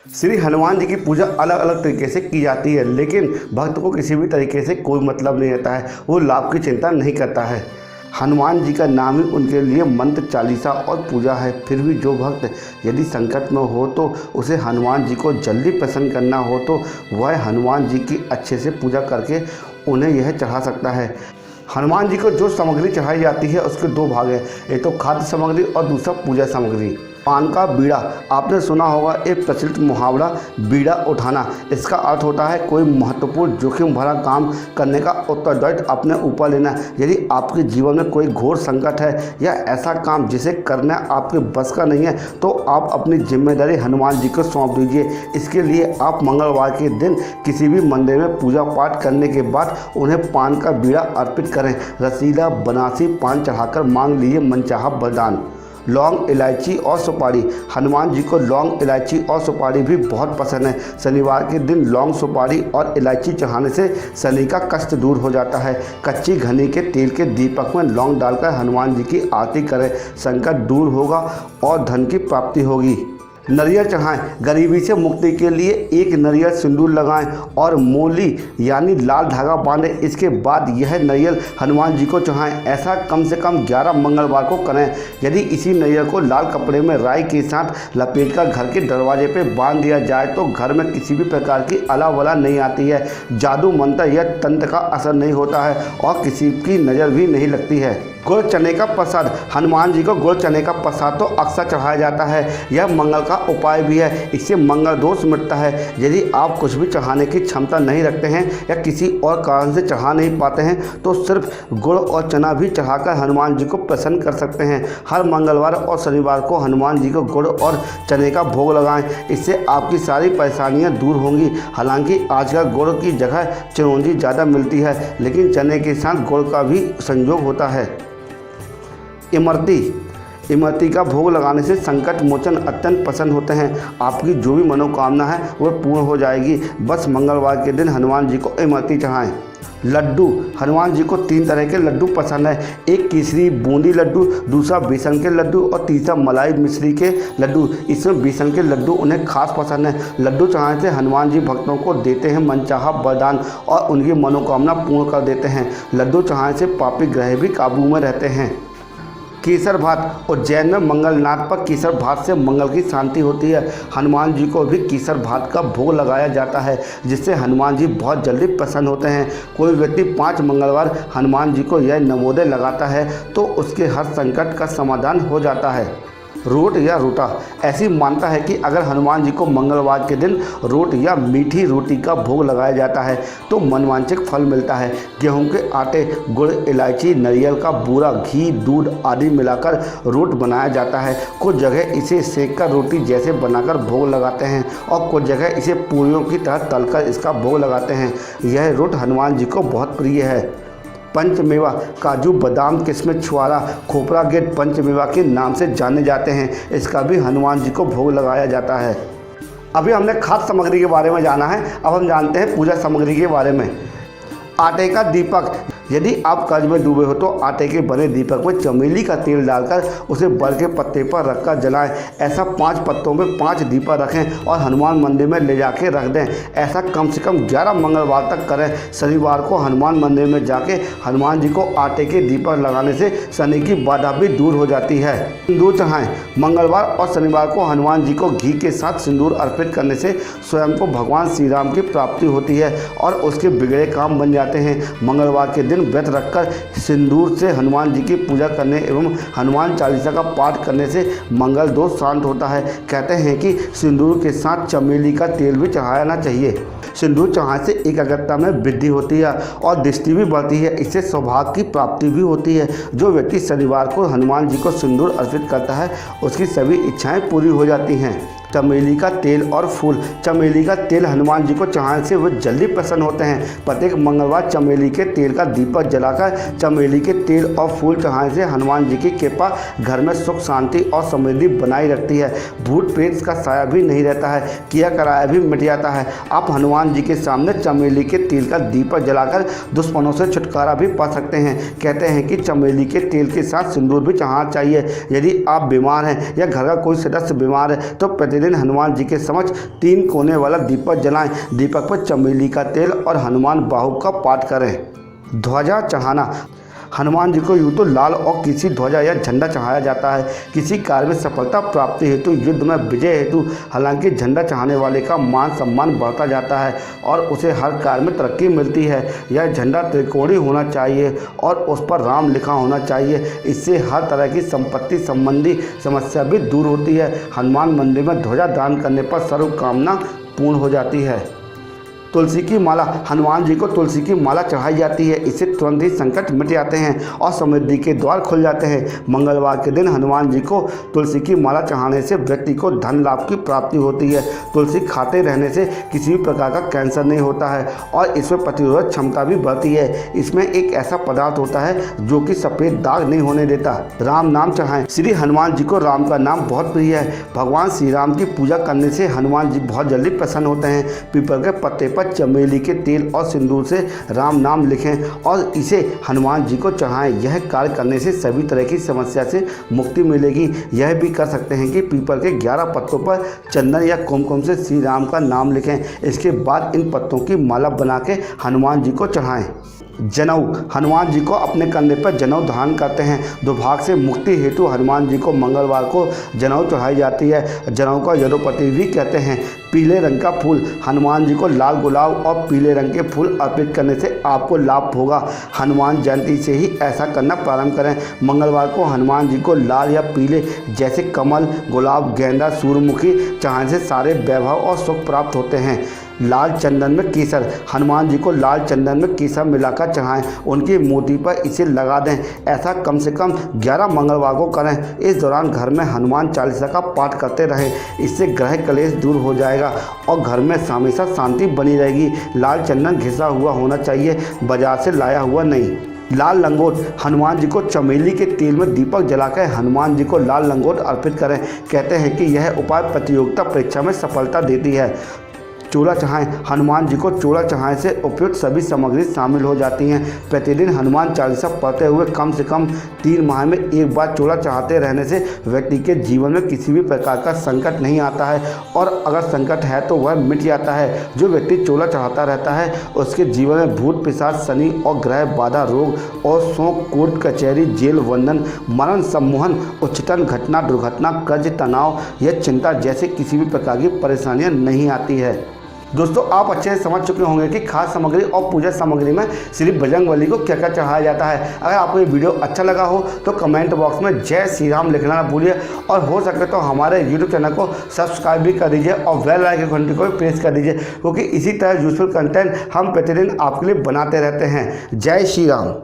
श्री हनुमान जी की पूजा अलग अलग तरीके से की जाती है, लेकिन भक्त को किसी भी तरीके से कोई मतलब नहीं रहता है। वो लाभ की चिंता नहीं करता है। हनुमान जी का नाम ही उनके लिए मंत्र, चालीसा और पूजा है। फिर भी जो भक्त यदि संकट में हो तो उसे हनुमान जी को जल्दी प्रसन्न करना हो तो वह हनुमान जी की अच्छे से पूजा करके उन्हें यह चढ़ा सकता है। हनुमान जी को जो सामग्री चढ़ाई जाती है उसके दो भाग हैं, एक तो खाद्य सामग्री और दूसरा पूजा सामग्री। पान का बीड़ा, आपने सुना होगा एक प्रचलित मुहावरा बीड़ा उठाना। इसका अर्थ होता है कोई महत्वपूर्ण जोखिम भरा काम करने का उत्तरदायित्व अपने ऊपर लेना। यदि आपके जीवन में कोई घोर संकट है या ऐसा काम जिसे करना आपके बस का नहीं है तो आप अपनी जिम्मेदारी हनुमान जी को सौंप दीजिए। इसके लिए आप मंगलवार के दिन किसी भी मंदिर में पूजा पाठ करने के बाद उन्हें पान का बीड़ा अर्पित करें। रसीला बनारसी पान चढ़ाकर मांग लीजिए मनचाहा वरदान। लौंग, इलायची और सुपारी, हनुमान जी को लौंग, इलायची और सुपारी भी बहुत पसंद है। शनिवार के दिन लौंग, सुपारी और इलायची चढ़ाने से शनि का कष्ट दूर हो जाता है। कच्ची घनी के तेल के दीपक में लौंग डालकर हनुमान जी की आरती करें, संकट दूर होगा और धन की प्राप्ति होगी। नारियल चढ़ाएं, गरीबी से मुक्ति के लिए एक नारियल सिंदूर लगाएं और मोली यानी लाल धागा बांधें। इसके बाद यह नारियल हनुमान जी को चढ़ाएं। ऐसा कम से कम 11 मंगलवार को करें। यदि इसी नारियल को लाल कपड़े में राई के साथ लपेटकर घर के दरवाजे पर बांध दिया जाए तो घर में किसी भी प्रकार की अला वला नहीं आती है, जादू मंत्र या तंत्र का असर नहीं होता है और किसी की नज़र भी नहीं लगती है। गुड़ चने का प्रसाद, हनुमान जी को गुड़ चने का प्रसाद तो अक्सर चढ़ाया जाता है। यह मंगल का उपाय भी है, इससे मंगल दोष मिटता है। यदि आप कुछ भी चढ़ाने की क्षमता नहीं रखते हैं या किसी और कारण से चढ़ा नहीं पाते हैं तो सिर्फ गुड़ और चना भी चढ़ाकर हनुमान जी को प्रसन्न कर सकते हैं। हर मंगलवार और शनिवार को हनुमान जी को गुड़ और चने का भोग लगाएं, इससे आपकी सारी परेशानियां दूर होंगी। हालांकि आजकल गुड़ की जगह चिरौंजी ज़्यादा मिलती है, लेकिन चने के साथ गुड़ का भी संयोग होता है। इमरती का भोग लगाने से संकट मोचन अत्यंत प्रसन्न होते हैं। आपकी जो भी मनोकामना है वह पूर्ण हो जाएगी। बस मंगलवार के दिन हनुमान जी को इमरती चढ़ाएं। लड्डू, हनुमान जी को 3 तरह के लड्डू पसंद है। एक केसरी बूंदी लड्डू, दूसरा बेसन के लड्डू और तीसरा मलाई मिश्री के लड्डू। इसमें बेसन के लड्डू उन्हें खास पसंद है। लड्डू चढ़ाने से हनुमान जी भक्तों को देते हैं मनचाहा वरदान और उनकी मनोकामना पूर्ण कर देते हैं। लड्डू चढ़ाने से पापी ग्रह भी काबू में रहते हैं। केसर भात, उज्जैन में मंगलनाथ पर केसर भात से मंगल की शांति होती है। हनुमान जी को भी केसर भात का भोग लगाया जाता है, जिससे हनुमान जी बहुत जल्दी प्रसन्न होते हैं। कोई व्यक्ति 5 मंगलवार हनुमान जी को यह नवोदय लगाता है तो उसके हर संकट का समाधान हो जाता है। रोट या रोटा, ऐसी मान्यता है कि अगर हनुमान जी को मंगलवार के दिन रोट या मीठी रोटी का भोग लगाया जाता है तो मनवांछित फल मिलता है। गेहूं के आटे, गुड़, इलायची, नारियल का बूरा, घी, दूध आदि मिलाकर रोट बनाया जाता है। कुछ जगह इसे सेककर रोटी जैसे बनाकर भोग लगाते हैं और कुछ जगह इसे पूरियों की तरह तलकर इसका भोग लगाते हैं। यह रोट हनुमान जी को बहुत प्रिय है। पंचमेवा, काजू, बादाम, किशमिश, छुआरा, खोपरा गेट पंचमेवा के नाम से जाने जाते हैं। इसका भी हनुमान जी को भोग लगाया जाता है। अभी हमने खाद्य सामग्री के बारे में जाना है, अब हम जानते हैं पूजा सामग्री के बारे में। आटे का दीपक, यदि आप कर्ज में डूबे हो तो आटे के बने दीपक में चमेली का तेल डालकर उसे बर के पत्ते पर रखकर जलाएं। ऐसा 5 पत्तों में 5 दीपक रखें और हनुमान मंदिर में ले जाके रख दें। ऐसा कम से कम 11 मंगलवार तक करें। शनिवार को हनुमान मंदिर में जाके हनुमान जी को आटे के दीपक लगाने से शनि की बाधा भी दूर हो जाती है। सिंदूर चढ़ाएं, मंगलवार और शनिवार को हनुमान जी को घी के साथ सिंदूर अर्पित करने से स्वयं को भगवान श्री राम की प्राप्ति होती है और उसके बिगड़े काम बन जाते हैं। मंगलवार के दिन व्रत रखकर सिंदूर से हनुमान जी की पूजा करने एवं हनुमान चालीसा का पाठ करने से मंगल दोष शांत होता है। कहते हैं कि सिंदूर के साथ चमेली का तेल भी चढ़ाना चाहिए। सिंदूर चढ़ाने से एकाग्रता में वृद्धि होती है और दृष्टि भी बढ़ती है। इससे सौभाग्य की प्राप्ति भी होती है। जो व्यक्ति शनिवार को हनुमान जी को सिंदूर अर्पित करता है उसकी सभी इच्छाएं पूरी हो जाती हैं। चमेली का तेल और फूल, चमेली का तेल हनुमान जी को चढ़ाने से वे जल्दी प्रसन्न होते हैं। प्रत्येक मंगलवार चमेली के तेल का दीपक जलाकर चमेली के तेल और फूल चढ़ाने से हनुमान जी की कृपा घर में सुख, शांति और समृद्धि बनाई रखती है। भूत प्रेत का साया भी नहीं रहता है, किया कराया भी मिट जाता है। आप हनुमान जी के सामने चमेली के तेल का दीपक जलाकर दुश्मनों से छुटकारा भी पा सकते हैं। कहते हैं कि चमेली के तेल के साथ सिंदूर भी चढ़ाना चाहिए। यदि आप बीमार हैं या घर का कोई सदस्य बीमार है तो प्रतिदिन हनुमान जी के समक्ष 3 कोने वाला दीपक जलाएं। दीपक पर चमेली का तेल और हनुमान बाहु का पाठ करें। ध्वजा चढ़ाना। हनुमान जी को यूँ तो लाल और किसी ध्वजा या झंडा चढ़ाया जाता है। किसी कार्य में सफलता प्राप्ति हेतु, युद्ध में विजय हेतु हालांकि झंडा चढ़ाने वाले का मान सम्मान बढ़ता जाता है और उसे हर कार्य में तरक्की मिलती है। यह झंडा त्रिकोणीय होना चाहिए और उस पर राम लिखा होना चाहिए। इससे हर तरह की संपत्ति संबंधी समस्या भी दूर होती है। हनुमान मंदिर में ध्वजा दान करने पर सर्व कामना पूर्ण हो जाती है। तुलसी की माला। हनुमान जी को तुलसी की माला चढ़ाई जाती है। इससे तुरंत ही संकट मिट जाते हैं और समृद्धि के द्वार खुल जाते हैं। मंगलवार के दिन हनुमान जी को तुलसी की माला चढ़ाने से व्यक्ति को धन लाभ की प्राप्ति होती है। तुलसी खाते रहने से किसी भी प्रकार का कैंसर नहीं होता है और इसमें प्रतिरोधक क्षमता भी बढ़ती है। इसमें एक ऐसा पदार्थ होता है जो कि सफ़ेद दाग नहीं होने देता। राम नाम चढ़ाएं। श्री हनुमान जी को राम का नाम बहुत प्रिय है। भगवान श्री राम की पूजा करने से हनुमान जी बहुत जल्दी प्रसन्न होते हैं। पीपल के पत्ते पर चमेली के तेल और सिंदूर से राम नाम लिखें और इसे हनुमान जी को चढ़ाएं। यह कार्य करने से सभी तरह की समस्या से मुक्ति मिलेगी। यह भी कर सकते हैं कि पीपल के 11 पत्तों पर चंदन या कुमकुम से श्री राम का नाम लिखें। इसके बाद इन पत्तों की माला बना के हनुमान जी को चढ़ाएं। जनेऊ। हनुमान जी को अपने कंधे पर जनेऊ धारण करते हैं। दुर्भाग्य से मुक्ति हेतु हनुमान जी को मंगलवार को जनेऊ चढ़ाई जाती है। जनेऊ का यदुपति भी कहते हैं। पीले रंग का फूल। हनुमान जी को लाल गुलाब और पीले रंग के फूल अर्पित करने से आपको लाभ होगा। हनुमान जयंती से ही ऐसा करना प्रारंभ करें। मंगलवार को हनुमान जी को लाल या पीले जैसे कमल, गुलाब, गेंदा, सूर्यमुखी चढ़ाने से सारे वैभव और सुख प्राप्त होते हैं। लाल चंदन में केसर। हनुमान जी को लाल चंदन में केसर मिलाकर चढ़ाएं। उनकी मूर्ति पर इसे लगा दें। ऐसा कम से कम 11 मंगलवार को करें। इस दौरान घर में हनुमान चालीसा का पाठ करते रहें। इससे ग्रह क्लेश दूर हो जाएगा और घर में हमेशा शांति बनी रहेगी। लाल चंदन घिसा हुआ होना चाहिए, बाजार से लाया हुआ नहीं। लाल लंगोट। हनुमान जी को चमेली के तेल में दीपक जलाकर हनुमान जी को लाल लंगोट अर्पित करें। कहते हैं कि यह उपाय प्रतियोगिता परीक्षा में सफलता देती है। चोला चढ़ाएं। हनुमान जी को चोला चढ़ाने से उपयुक्त सभी सामग्री शामिल हो जाती हैं। प्रतिदिन हनुमान चालीसा पढ़ते हुए कम से कम 3 माह में एक बार चोला चढ़ाते रहने से व्यक्ति के जीवन में किसी भी प्रकार का संकट नहीं आता है और अगर संकट है तो वह मिट जाता है। जो व्यक्ति चोला चढ़ाता रहता है उसके जीवन में भूत पिशाच, शनि और ग्रह बाधा, रोग और शोक, कोर्ट कचहरी, जेल, बंधन, मरण, सम्मोहन, उच्चतन घटना, दुर्घटना, कर्ज, तनाव या चिंता जैसे किसी भी प्रकार की परेशानियां नहीं आती है। दोस्तों, आप अच्छे से समझ चुके होंगे कि खास सामग्री और पूजा सामग्री में श्री बजरंगबली को क्या क्या चढ़ाया जाता है। अगर आपको ये वीडियो अच्छा लगा हो तो कमेंट बॉक्स में जय श्री राम लिखना ना भूलिए और हो सके तो हमारे यूट्यूब चैनल को सब्सक्राइब भी कर दीजिए और बेल आइकन घंटी को भी प्रेस कर दीजिए, क्योंकि इसी तरह यूजफुल कंटेंट हम प्रतिदिन आपके लिए बनाते रहते हैं। जय श्री राम।